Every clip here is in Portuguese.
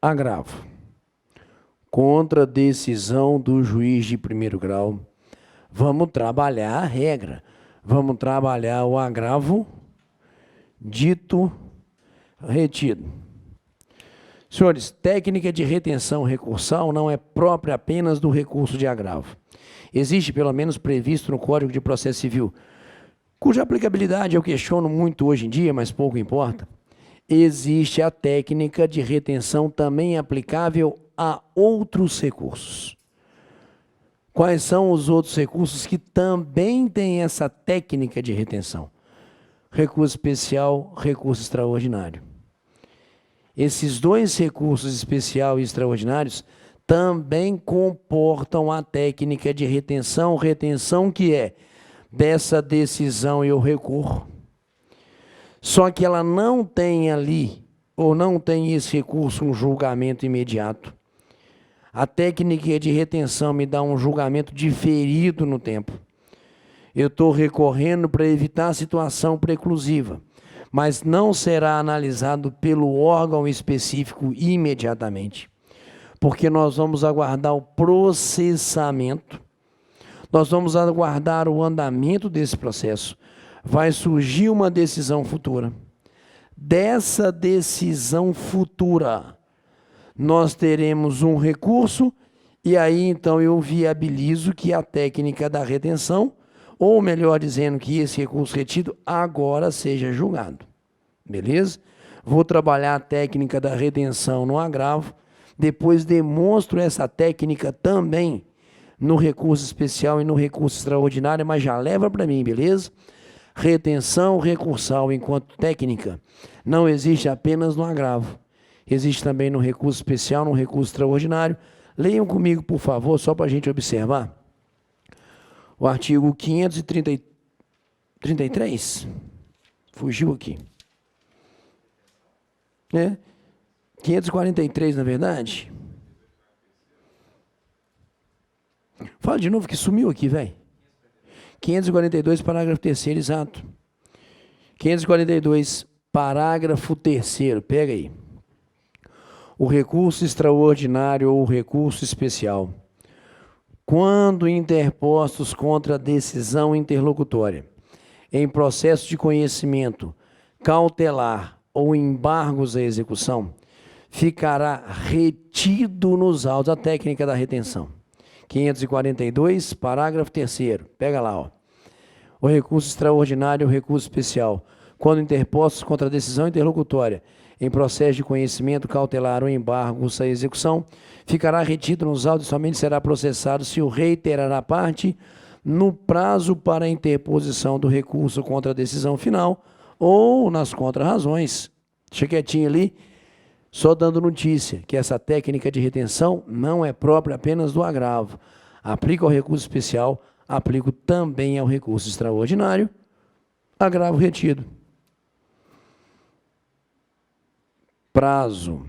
Agravo. Contra decisão do juiz de primeiro grau, vamos trabalhar a regra. Vamos trabalhar o agravo dito retido. Senhores, técnica de retenção recursal não é própria apenas do recurso de agravo. Existe, pelo menos previsto no Código de Processo Civil, cuja aplicabilidade eu questiono muito hoje em dia, mas pouco importa. Existe a técnica de retenção também aplicável a outros recursos. Quais são os outros recursos que também têm essa técnica de retenção? Recurso especial, recurso extraordinário. Esses dois recursos especial e extraordinários também comportam a técnica de retenção, que é dessa decisão eu recorro. Só que ela não tem ali, ou não tem esse recurso, um julgamento imediato. A técnica de retenção me dá um julgamento diferido no tempo. Eu estou recorrendo para evitar a situação preclusiva, mas não será analisado pelo órgão específico imediatamente, porque nós vamos aguardar o processamento, nós vamos aguardar o andamento desse processo. Vai surgir uma decisão futura. Dessa decisão futura, nós teremos um recurso, e aí então eu viabilizo que a técnica da retenção, ou melhor dizendo, que esse recurso retido agora seja julgado. Beleza? Vou trabalhar a técnica da retenção no agravo, depois demonstro essa técnica também no recurso especial e no recurso extraordinário, mas já leva para mim, beleza? Retenção recursal enquanto técnica não existe apenas no agravo, existe também no recurso especial, no recurso extraordinário. Leiam comigo, por favor, só para a gente observar. O artigo 533, fugiu aqui. 543, na verdade. Fala de novo que sumiu aqui, velho. 542, parágrafo 3º, exato. 542, parágrafo 3º, pega aí. O recurso extraordinário ou o recurso especial, quando interpostos contra a decisão interlocutória, em processo de conhecimento, cautelar ou embargos à execução, ficará retido nos autos a técnica da retenção. 542, parágrafo 3º, pega lá, ó. O recurso extraordinário e o recurso especial, quando interpostos contra a decisão interlocutória, em processo de conhecimento, cautelar ou embargos à execução, ficará retido nos autos e somente será processado se o reiterar a parte no prazo para a interposição do recurso contra a decisão final ou nas contrarrazões. Deixa quietinho ali, só dando notícia que essa técnica de retenção não é própria apenas do agravo. Aplica ao recurso especial, aplico também ao recurso extraordinário, agravo retido. Prazo,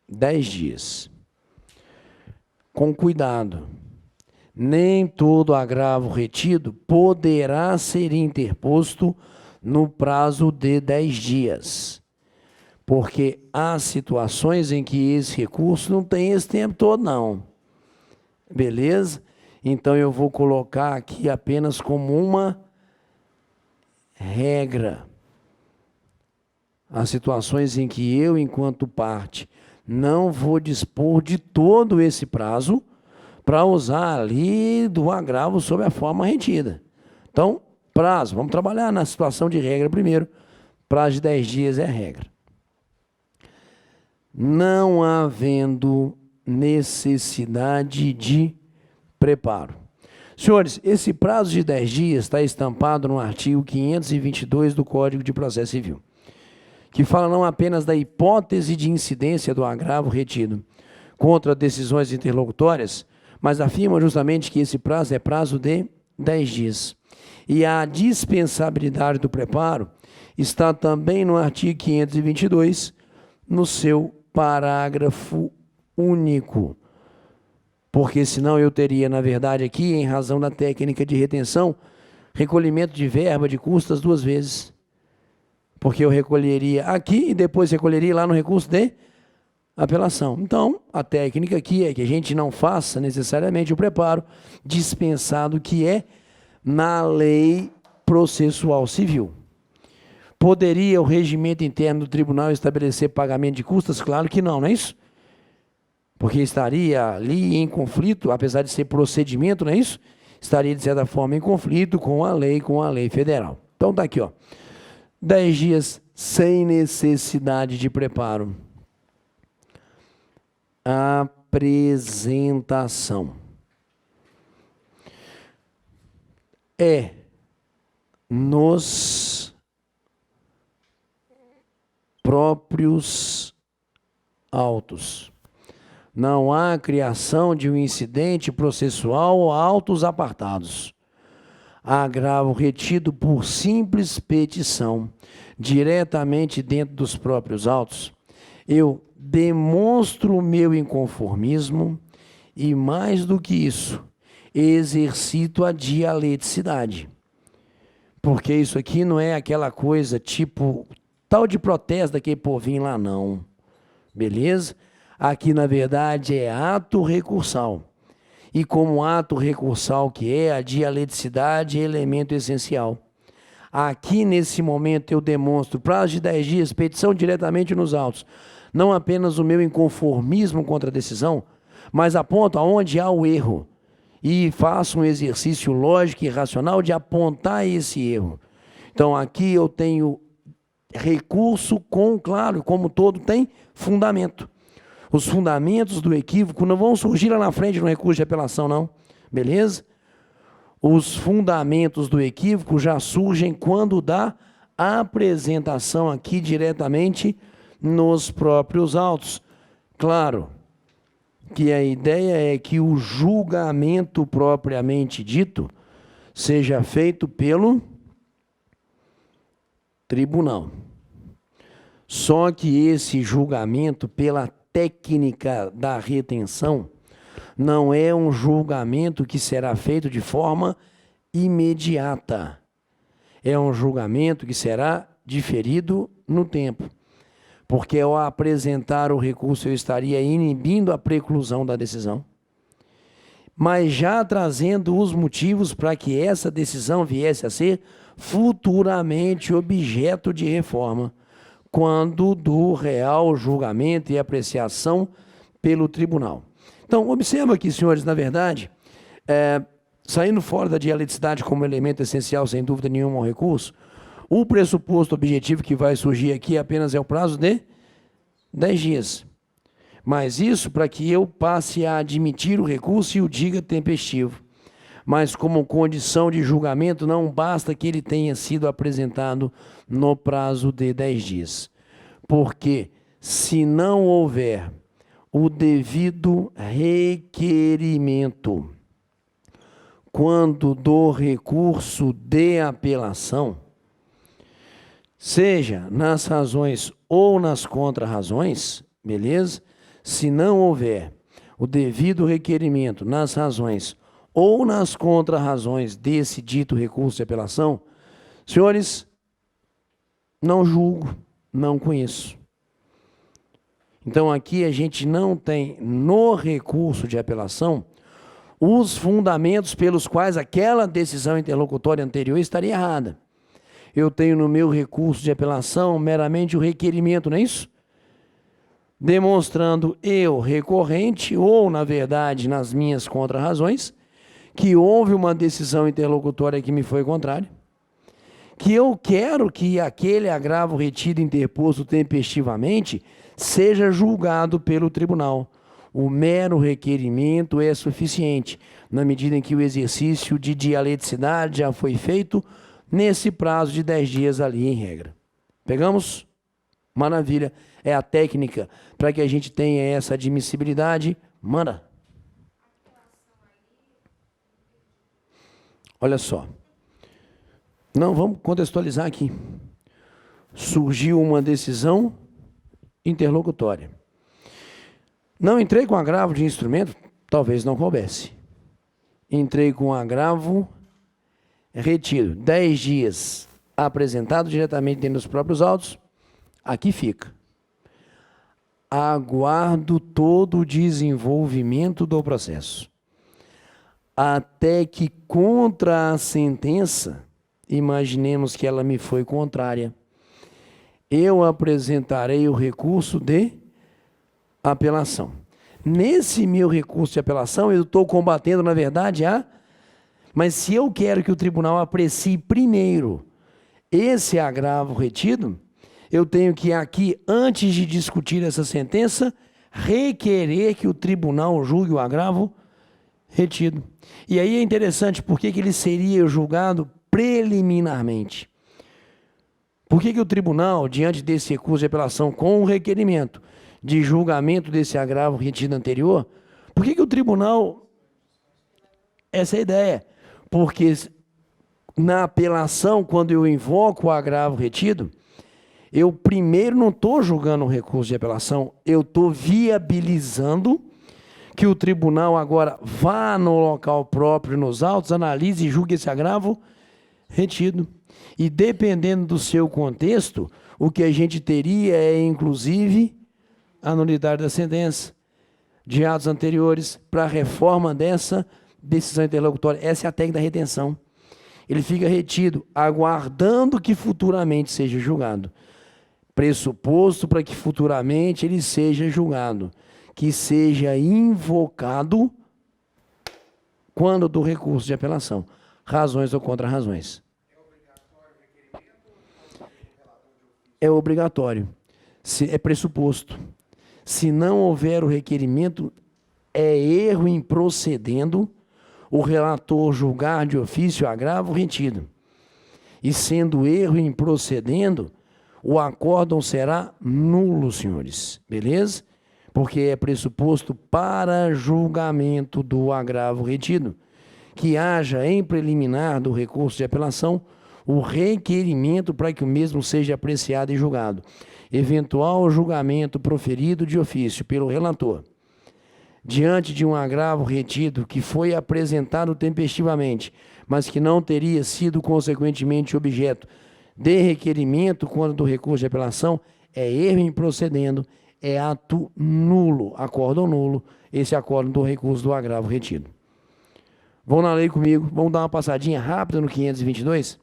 10 dias. Com cuidado, nem todo agravo retido poderá ser interposto no prazo de 10 dias. Porque há situações em que esse recurso não tem esse tempo todo, não. Beleza? Então, eu vou colocar aqui apenas como uma regra. Há situações em que eu, enquanto parte, não vou dispor de todo esse prazo para usar ali do agravo sob a forma retida. Então, prazo, vamos trabalhar na situação de regra primeiro. Prazo de 10 dias é a regra. Não havendo necessidade de preparo. Senhores, esse prazo de 10 dias está estampado no artigo 522 do Código de Processo Civil, que fala não apenas da hipótese de incidência do agravo retido contra decisões interlocutórias, mas afirma justamente que esse prazo é prazo de 10 dias. E a dispensabilidade do preparo está também no artigo 522, no seu parágrafo único. Porque senão eu teria, na verdade, aqui, em razão da técnica de retenção, recolhimento de verba de custas 2 vezes. Porque eu recolheria aqui e depois recolheria lá no recurso de apelação. Então, a técnica aqui é que a gente não faça necessariamente o preparo dispensado que é na lei processual civil. Poderia o regimento interno do tribunal estabelecer pagamento de custas? Claro que não, não é isso? Porque estaria ali em conflito, apesar de ser procedimento, não é isso? Estaria, de certa forma, em conflito com a lei federal. Então, tá aqui, ó. 10 dias sem necessidade de preparo. Apresentação. É nos próprios autos. Não há criação de um incidente processual ou autos apartados. Agravo retido por simples petição, diretamente dentro dos próprios autos, eu demonstro o meu inconformismo e, mais do que isso, exercito a dialeticidade. Porque isso aqui não é aquela coisa tipo tal de protesto daquele povinho lá, não. Beleza? Aqui, na verdade, é ato recursal. E como ato recursal que é, a dialeticidade é elemento essencial. Aqui, nesse momento, eu demonstro prazo de 10 dias, petição diretamente nos autos. Não apenas o meu inconformismo contra a decisão, mas aponto aonde há o erro. E faço um exercício lógico e racional de apontar esse erro. Então, aqui eu tenho recurso com, claro, como todo, tem fundamento. Os fundamentos do equívoco não vão surgir lá na frente no recurso de apelação, não. Beleza? Os fundamentos do equívoco já surgem quando dá a apresentação aqui diretamente nos próprios autos. Claro que a ideia é que o julgamento propriamente dito seja feito pelo tribunal. Só que esse julgamento, pela técnica da retenção, não é um julgamento que será feito de forma imediata. É um julgamento que será diferido no tempo. Porque ao apresentar o recurso eu estaria inibindo a preclusão da decisão, mas já trazendo os motivos para que essa decisão viesse a ser futuramente objeto de reforma, quando do real julgamento e apreciação pelo tribunal. Então, observa aqui, senhores, na verdade, saindo fora da dialeticidade como elemento essencial, sem dúvida nenhuma, ao recurso, o pressuposto objetivo que vai surgir aqui apenas é o prazo de 10 dias. Mas isso para que eu passe a admitir o recurso e o diga tempestivo. Mas como condição de julgamento, não basta que ele tenha sido apresentado no prazo de 10 dias. Porque se não houver o devido requerimento quando do recurso de apelação, seja nas razões ou nas contrarrazões, beleza? Se não houver o devido requerimento nas razões ou nas contrarrazões desse dito recurso de apelação, senhores, não julgo, não conheço. Então, aqui a gente não tem no recurso de apelação os fundamentos pelos quais aquela decisão interlocutória anterior estaria errada. Eu tenho no meu recurso de apelação meramente o requerimento, não é isso? Demonstrando eu, recorrente, ou, na verdade, nas minhas contrarrazões, que houve uma decisão interlocutória que me foi contrária, que eu quero que aquele agravo retido interposto tempestivamente seja julgado pelo tribunal. O mero requerimento é suficiente, na medida em que o exercício de dialeticidade já foi feito nesse prazo de 10 dias ali em regra. Pegamos? Maravilha. É a técnica para que a gente tenha essa admissibilidade. Manda. Olha só. Não, vamos contextualizar aqui. Surgiu uma decisão interlocutória. Não entrei com agravo de instrumento? Talvez não coubesse. Entrei com agravo retido. 10 dias apresentado diretamente dentro dos próprios autos. Aqui fica. aguardo todo o desenvolvimento do processo, até que contra a sentença, imaginemos que ela me foi contrária, eu apresentarei o recurso de apelação. Nesse meu recurso de apelação, eu estou combatendo, na verdade, mas se eu quero que o tribunal aprecie primeiro esse agravo retido, eu tenho que aqui, antes de discutir essa sentença, requerer que o tribunal julgue o agravo retido. E aí é interessante, por que ele seria julgado preliminarmente? Por que o tribunal, diante desse recurso de apelação com o requerimento de julgamento desse agravo retido anterior, por que o tribunal... Essa é a ideia. Porque na apelação, quando eu invoco o agravo retido, eu primeiro não estou julgando o recurso de apelação, eu estou viabilizando que o tribunal agora vá no local próprio, nos autos, analise e julgue esse agravo retido. E dependendo do seu contexto, o que a gente teria é, inclusive, a nulidade da sentença de atos anteriores para a reforma dessa decisão interlocutória. Essa é a técnica da retenção. Ele fica retido, aguardando que futuramente seja julgado. Pressuposto para que futuramente ele seja julgado, que seja invocado quando do recurso de apelação. Razões ou contra-razões. É obrigatório. É pressuposto. Se não houver o requerimento, é erro em procedendo o relator julgar de ofício agravo retido. E sendo erro em procedendo, o acórdão será nulo, senhores. Beleza? Porque é pressuposto para julgamento do agravo retido que haja em preliminar do recurso de apelação o requerimento para que o mesmo seja apreciado e julgado. Eventual julgamento proferido de ofício pelo relator, diante de um agravo retido que foi apresentado tempestivamente, mas que não teria sido consequentemente objeto de requerimento quando do recurso de apelação, é erro em procedendo, é ato nulo, acórdão nulo, esse acórdão do recurso do agravo retido. Vão na lei comigo, vamos dar uma passadinha rápida no 522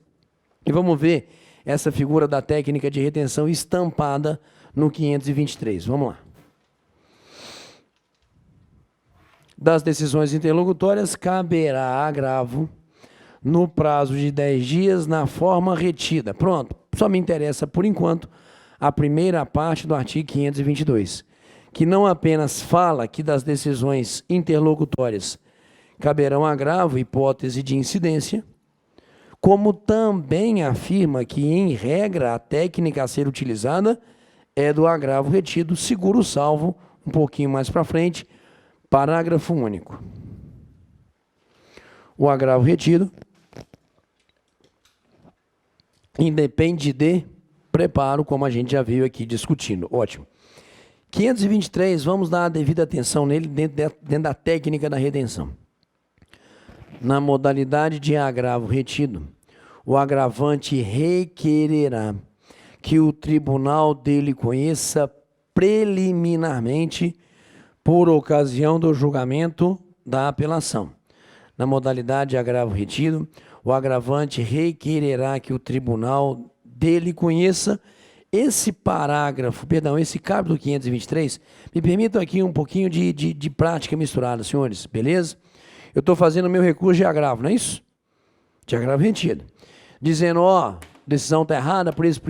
e vamos ver essa figura da técnica de retenção estampada no 523. Vamos lá. Das decisões interlocutórias, caberá agravo no prazo de 10 dias na forma retida. Pronto, só me interessa, por enquanto, a primeira parte do artigo 522, que não apenas fala que das decisões interlocutórias caberão agravo, hipótese de incidência, como também afirma que, em regra, a técnica a ser utilizada é do agravo retido, seguro salvo, um pouquinho mais para frente, parágrafo único. O agravo retido independe de preparo, como a gente já veio aqui discutindo. Ótimo. 523, vamos dar a devida atenção nele dentro da técnica da redenção. Na modalidade de agravo retido, o agravante requererá que o tribunal dele conheça preliminarmente por ocasião do julgamento da apelação. Na modalidade de agravo retido, o agravante requererá que o tribunal dele conheça esse parágrafo, perdão, esse capítulo 523. Me permitam aqui um pouquinho de prática misturada, senhores, beleza? Eu estou fazendo o meu recurso de agravo, não é isso? De agravo retido. Dizendo, ó, decisão está errada, por isso,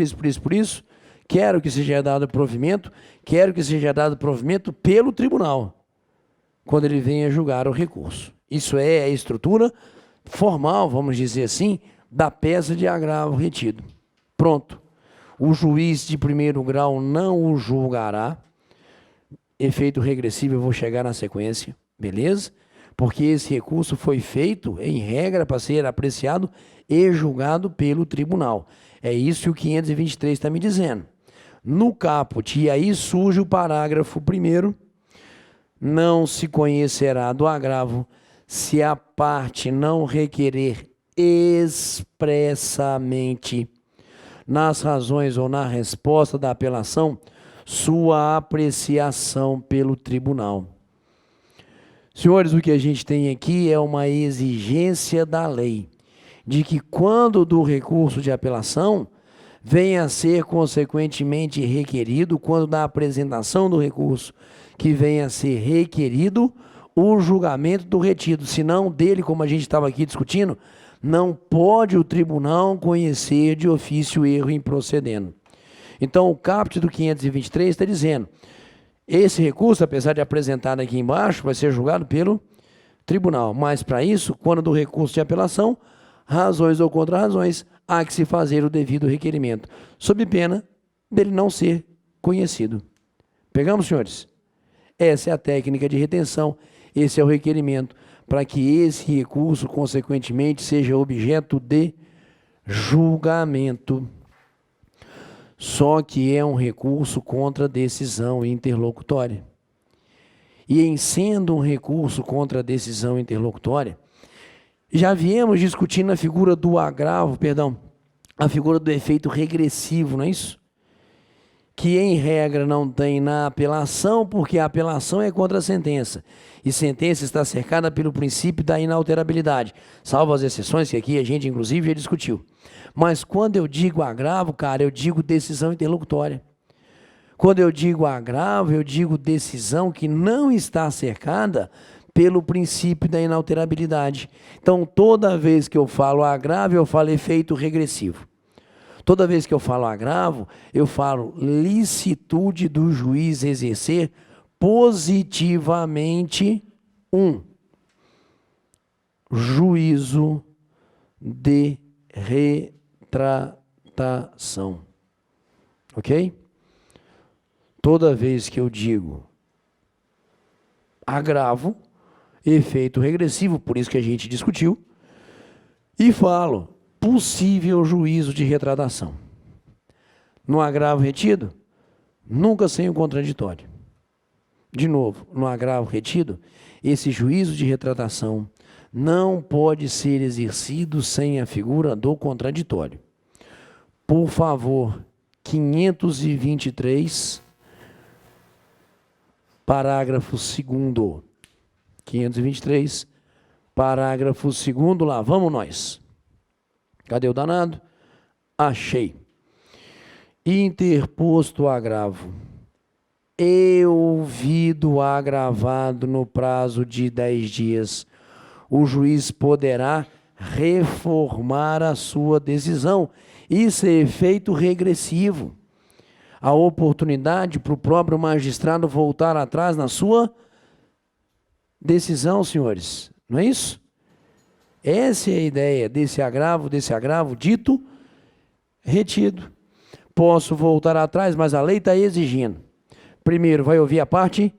quero que seja dado provimento, pelo tribunal, quando ele venha julgar o recurso. Isso é a estrutura formal, vamos dizer assim, da peça de agravo retido. Pronto. O juiz de primeiro grau não o julgará. Efeito regressivo, eu vou chegar na sequência, beleza? Porque esse recurso foi feito, em regra, para ser apreciado e julgado pelo tribunal. É isso que o 523 está me dizendo. No caput, e aí surge o parágrafo 1º, não se conhecerá do agravo se a parte não requerer expressamente, nas razões ou na resposta da apelação, sua apreciação pelo tribunal. Senhores, o que a gente tem aqui é uma exigência da lei, de que quando do recurso de apelação, venha a ser consequentemente requerido, quando da apresentação do recurso, que venha a ser requerido o julgamento do retido. Senão dele, como a gente estava aqui discutindo, não pode o tribunal conhecer de ofício o erro em procedendo. Então, o caput do 523 está dizendo, esse recurso, apesar de apresentado aqui embaixo, vai ser julgado pelo tribunal. Mas, para isso, quando do recurso de apelação, razões ou contra-razões, há que se fazer o devido requerimento, sob pena dele não ser conhecido. Pegamos, senhores? Essa é a técnica de retenção, esse é o requerimento, para que esse recurso, consequentemente, seja objeto de julgamento. Só que é um recurso contra decisão interlocutória. E em sendo um recurso contra decisão interlocutória, já viemos discutindo a figura do agravo, a figura do efeito regressivo, não é isso? Que em regra não tem na apelação, porque a apelação é contra a sentença. E sentença está cercada pelo princípio da inalterabilidade, salvo as exceções que aqui a gente inclusive já discutiu. Mas quando eu digo agravo, cara, eu digo decisão interlocutória. Quando eu digo agravo, eu digo decisão que não está cercada pelo princípio da inalterabilidade. Então, toda vez que eu falo agravo, eu falo efeito regressivo. Toda vez que eu falo agravo, eu falo licitude do juiz exercer positivamente um juízo de retratação. Ok? Toda vez que eu digo agravo, efeito regressivo, por isso que a gente discutiu, e falo possível juízo de retratação. No agravo retido, nunca sem o contraditório. De novo, no agravo retido, esse juízo de retratação não pode ser exercido sem a figura do contraditório. Por favor, 523, parágrafo 2º. 523, parágrafo 2º, lá vamos nós. Cadê o danado? Achei. Interposto o agravo e ouvido agravado no prazo de 10 dias, o juiz poderá reformar a sua decisão. Isso é efeito regressivo. A oportunidade para o próprio magistrado voltar atrás na sua decisão, senhores. Não é isso? Essa é a ideia desse agravo dito retido. Posso voltar atrás, mas a lei está exigindo. Primeiro, vai ouvir a parte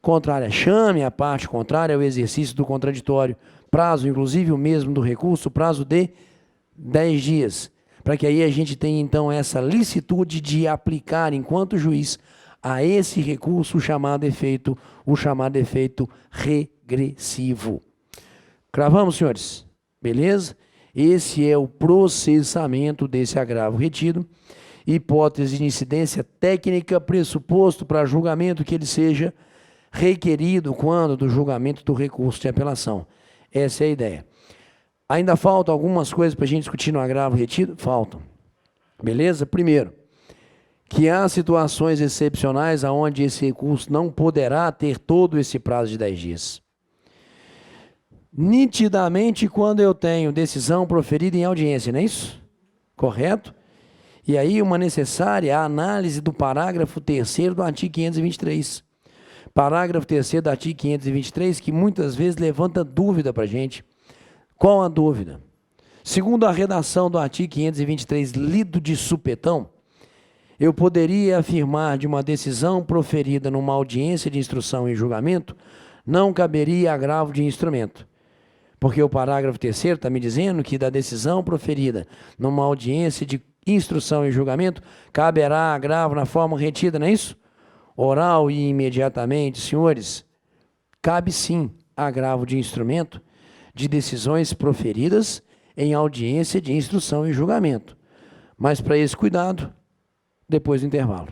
contrária. Chame a parte contrária ao exercício do contraditório. Prazo, inclusive, o mesmo do recurso, prazo de 10 dias. Para que aí a gente tenha, então, essa licitude de aplicar, enquanto juiz, a esse recurso o chamado efeito regressivo. Cravamos, senhores? Beleza? Esse é o processamento desse agravo retido. Hipótese de incidência técnica, pressuposto para julgamento que ele seja requerido quando do julgamento do recurso de apelação. Essa é a ideia. Ainda faltam algumas coisas para a gente discutir no agravo retido? Faltam. Beleza? Primeiro, que há situações excepcionais onde esse recurso não poderá ter todo esse prazo de 10 dias. Nitidamente, quando eu tenho decisão proferida em audiência, não é isso? Correto? E aí, uma necessária análise do parágrafo 3º do artigo 523. Parágrafo 3º do artigo 523, que muitas vezes levanta dúvida para a gente. Qual a dúvida? Segundo a redação do artigo 523, lido de supetão, eu poderia afirmar de uma decisão proferida numa audiência de instrução e julgamento, não caberia agravo de instrumento. Porque o parágrafo 3º está me dizendo que da decisão proferida numa audiência de instrução e julgamento, caberá agravo na forma retida, não é isso? Oral e imediatamente, senhores, cabe sim agravo de instrumento de decisões proferidas em audiência de instrução e julgamento. Mas para esse cuidado, depois do intervalo.